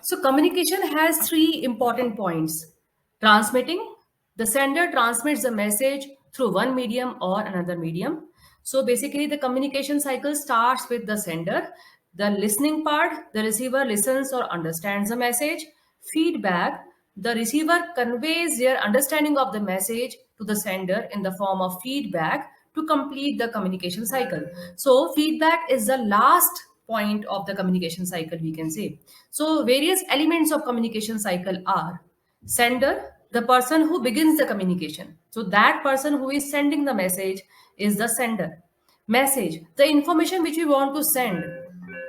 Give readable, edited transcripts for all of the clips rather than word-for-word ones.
So communication has three important points. Transmitting, the sender transmits the message through one medium or another medium. So basically the communication cycle starts with the sender, the listening part, the receiver listens or understands the message. Feedback, the receiver conveys their understanding of the message to the sender in the form of feedback to complete the communication cycle. So feedback is the last point of the communication cycle, we can say. So various elements of communication cycle are: sender, the person who begins the communication. So that person who is sending the message is the sender. Message, the information which we want to send.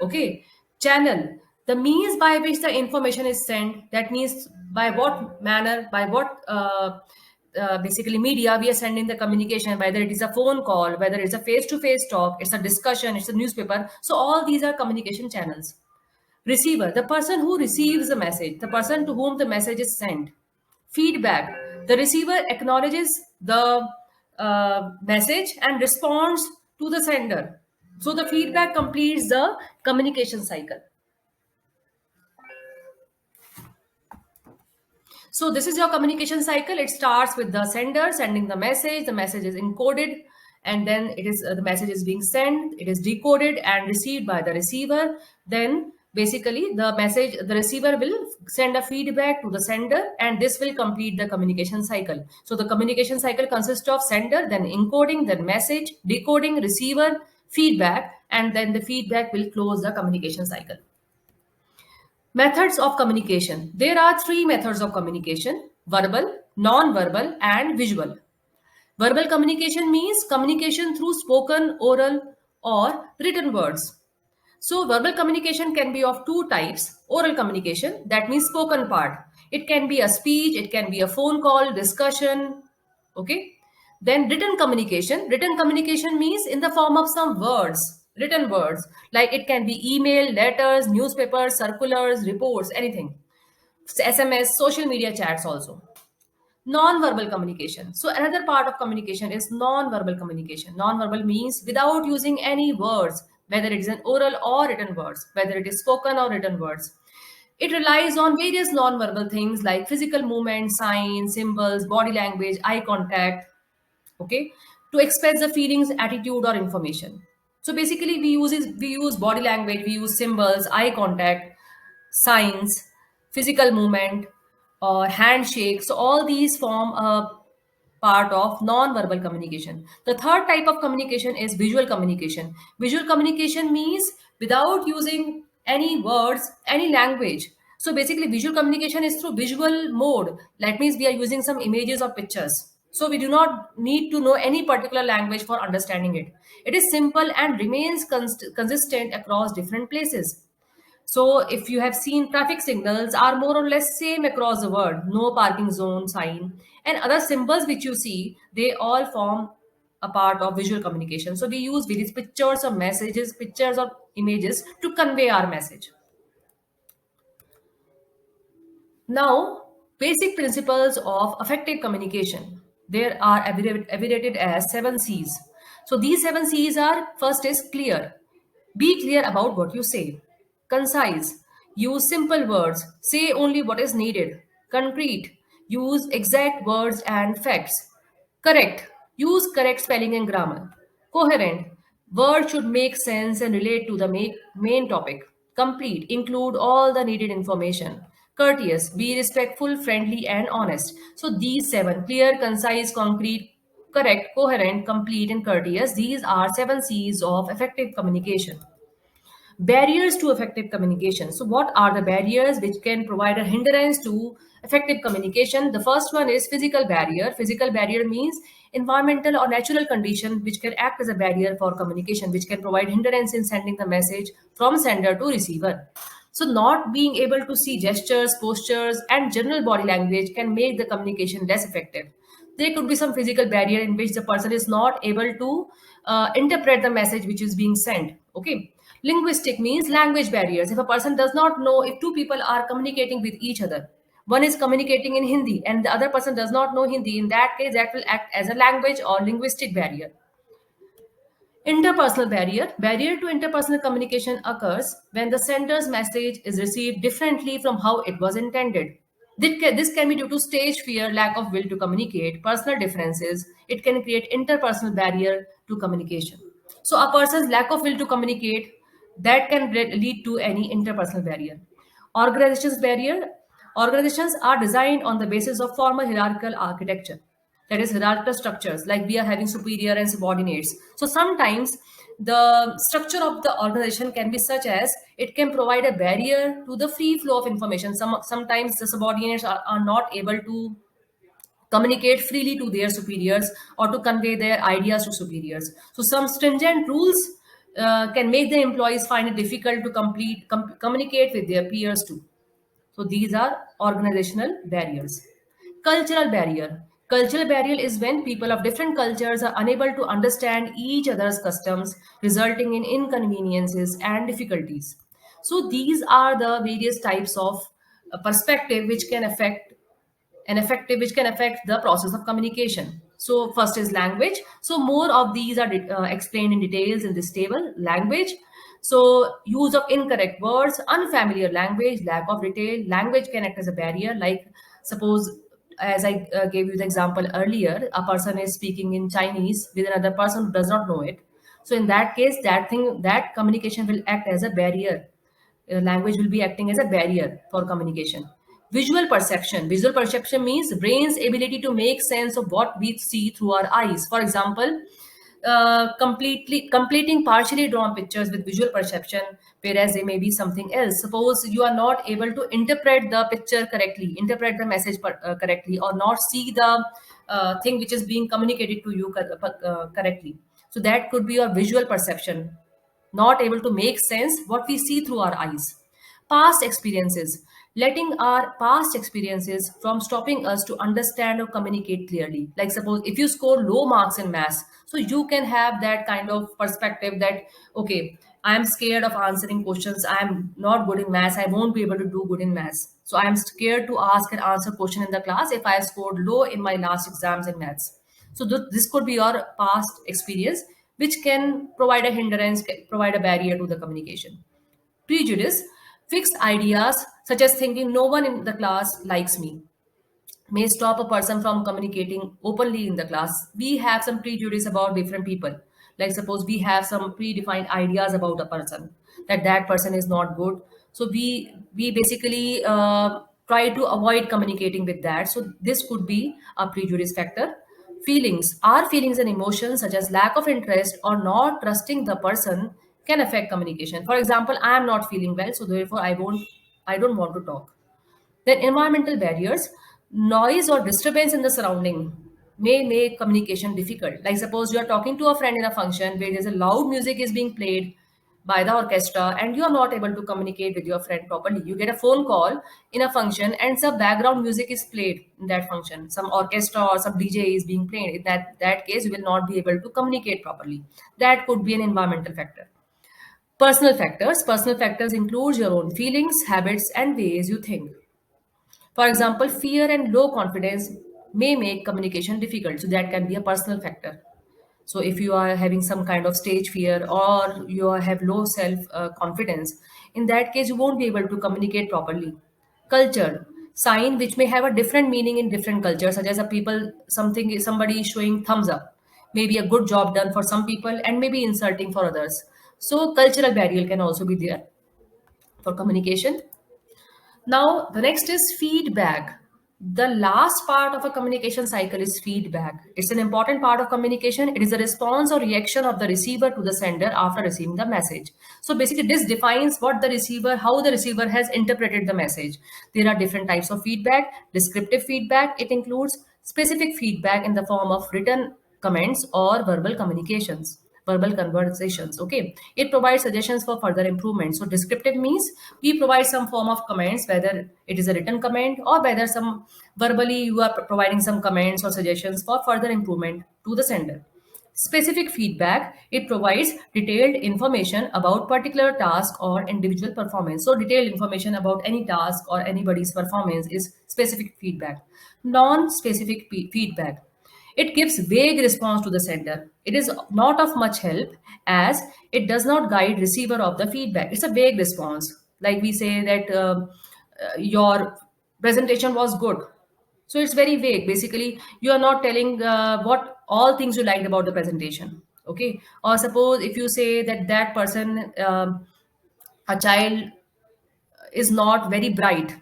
Okay. Channel, the means by which the information is sent. That means by what manner, by what basically media we are sending the communication, whether it is a phone call, whether it's a face-to-face talk, it's a discussion, it's a newspaper. So all these are communication channels. Receiver, the person who receives the message, the person to whom the message is sent. Feedback, the receiver acknowledges the message and responds to the sender. So the feedback completes the communication cycle. So this is your communication cycle. It starts with the sender sending the message. The message is encoded, and then it is the message is being sent. It is decoded and received by the receiver. Then basically the message, the receiver will send a feedback to the sender, and this will complete the communication cycle. So the communication cycle consists of sender, then encoding, then message, decoding, receiver, feedback, and then the feedback will close the communication cycle. Methods of communication. There are three methods of communication: verbal, non-verbal, and visual. Verbal communication means communication through spoken, oral, or written words. So, verbal communication can be of two types. Oral communication, that means spoken part. It can be a speech, it can be a phone call, discussion. Okay. Then written communication. Written communication means in the form of some words, written words. Like it can be email, letters, newspapers, circulars, reports, anything. SMS, social media chats also. Non-verbal communication. So another part of communication is non-verbal communication. Non-verbal means without using any words, whether it is an oral or written words, whether it is spoken or written words. It relies on various non-verbal things like physical movement, signs, symbols, body language, eye contact, okay, to express the feelings, attitude, or information. So basically we use body language, we use symbols, eye contact, signs, physical movement, or handshake. So all these form a part of non-verbal communication. The third type of communication is visual communication. Visual communication means without using any words, any language. So basically visual communication is through visual mode. That means we are using some images or pictures. So we do not need to know any particular language for understanding it. It is simple and remains consistent across different places. So if you have seen, traffic signals are more or less same across the world. No parking zone sign and other symbols which you see, they all form a part of visual communication. So we use various pictures or messages, pictures or images to convey our message. Now, basic principles of effective communication. There are abbreviated as 7 C's. So these 7 C's are: first is clear. Be clear about what you say. Concise. Use simple words. Say only what is needed. Concrete. Use exact words and facts. Correct. Use correct spelling and grammar. Coherent. Words should make sense and relate to the main topic. Complete. Include all the needed information. Courteous. Be respectful, friendly, and honest. So these seven: clear, concise, concrete, correct, coherent, complete, and courteous. These are 7 C's of effective communication. Barriers to effective communication. So what are the barriers which can provide a hindrance to effective communication? The first one is physical barrier. Physical barrier means environmental or natural condition which can act as a barrier for communication, which can provide hindrance in sending the message from sender to receiver. So not being able to see gestures, postures, and general body language can make the communication less effective. There could be some physical barrier in which the person is not able to interpret the message which is being sent. Okay. Linguistic means language barriers. If a person does not know, if two people are communicating with each other, one is communicating in Hindi and the other person does not know Hindi, in that case, that will act as a language or linguistic barrier. Interpersonal barrier. Barrier to interpersonal communication occurs when the sender's message is received differently from how it was intended. This can be due to stage fear, lack of will to communicate, personal differences. It can create interpersonal barrier to communication. So a person's lack of will to communicate, that can lead to any interpersonal barrier. Organizations barrier. Organizations are designed on the basis of formal hierarchical architecture, that is hierarchical structures, like we are having superior and subordinates. So sometimes the structure of the organization can be such as it can provide a barrier to the free flow of information. Sometimes the subordinates are not able to communicate freely to their superiors or to convey their ideas to superiors. So some stringent rules can make the employees find it difficult to communicate with their peers too. So these are organizational barriers. Cultural barrier. Cultural barrier is when people of different cultures are unable to understand each other's customs, resulting in inconveniences and difficulties. So these are the various types of perspective which can affect which can affect the process of communication. So first is language. So more of these are explained in details in this table. Language. So use of incorrect words, unfamiliar language, lack of detail. Language can act as a barrier. Like suppose, as I gave you the example earlier, a person is speaking in Chinese with another person who does not know it. So in that case, that communication will act as a barrier. Language will be acting as a barrier for communication. Visual perception. Visual perception means brain's ability to make sense of what we see through our eyes. For example, completing partially drawn pictures with visual perception, whereas they may be something else. Suppose you are not able to interpret the picture correctly, interpret the message correctly, or not see the thing which is being communicated to you correctly. So that could be your visual perception, not able to make sense what we see through our eyes. Past experiences, letting our past experiences from stopping us to understand or communicate clearly. Like suppose if you score low marks in maths, so you can have that kind of perspective that, okay, I am scared of answering questions. I am not good in maths. I won't be able to do good in maths. So I am scared to ask and answer question in the class if I scored low in my last exams in maths. So this could be your past experience, which can provide a hindrance, provide a barrier to the communication. Prejudice, fixed ideas such as thinking no one in the class likes me, may stop a person from communicating openly in the class. We have some prejudice about different people. Like suppose we have some predefined ideas about a person, that that person is not good. So we basically try to avoid communicating with that. So this could be a prejudice factor. Feelings. Our feelings and emotions, such as lack of interest or not trusting the person, can affect communication. For example, I am not feeling well, so therefore I don't want to talk. Then environmental barriers, noise or disturbance in the surrounding may make communication difficult. Like suppose you are talking to a friend in a function where there's a loud music is being played by the orchestra and you are not able to communicate with your friend properly. You get a phone call in a function and some background music is played in that function. Some orchestra or some DJ is being played. In that case, you will not be able to communicate properly. That could be an environmental factor. Personal factors. Personal factors includes your own feelings, habits, and ways you think. For example, fear and low confidence may make communication difficult. So that can be a personal factor. So if you are having some kind of stage fear or have low self confidence, in that case you won't be able to communicate properly. Culture, sign which may have a different meaning in different cultures, such as a people something somebody is showing thumbs up, maybe a good job done for some people and maybe insulting for others. So cultural barrier can also be there for communication. Now, the next is feedback. The last part of a communication cycle is feedback. It's an important part of communication. It is a response or reaction of the receiver to the sender after receiving the message. So basically, this defines how the receiver has interpreted the message. There are different types of feedback. Descriptive feedback, it includes specific feedback in the form of written comments or verbal conversations. Okay, it provides suggestions for further improvement. So descriptive means we provide some form of comments, whether it is a written comment or whether some verbally you are providing some comments or suggestions for further improvement to the sender. Specific feedback, it provides detailed information about particular task or individual performance. So detailed information about any task or anybody's performance is specific feedback. Non-specific feedback, It gives vague response to the sender. It is not of much help as it does not guide receiver of the feedback. It's a vague response. Like we say that your presentation was good. So it's very vague. Basically, you are not telling what all things you liked about the presentation. Okay. Or suppose if you say that that person, a child is not very bright,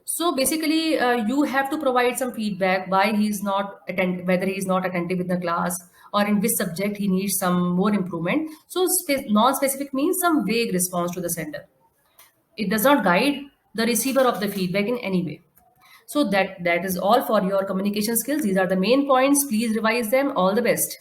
so basically, you have to provide some feedback why he's not whether he's not attentive in the class or in which subject he needs some more improvement. So non-specific means some vague response to the sender. It does not guide the receiver of the feedback in any way. So that is all for your communication skills. These are the main points. Please revise them. All the best.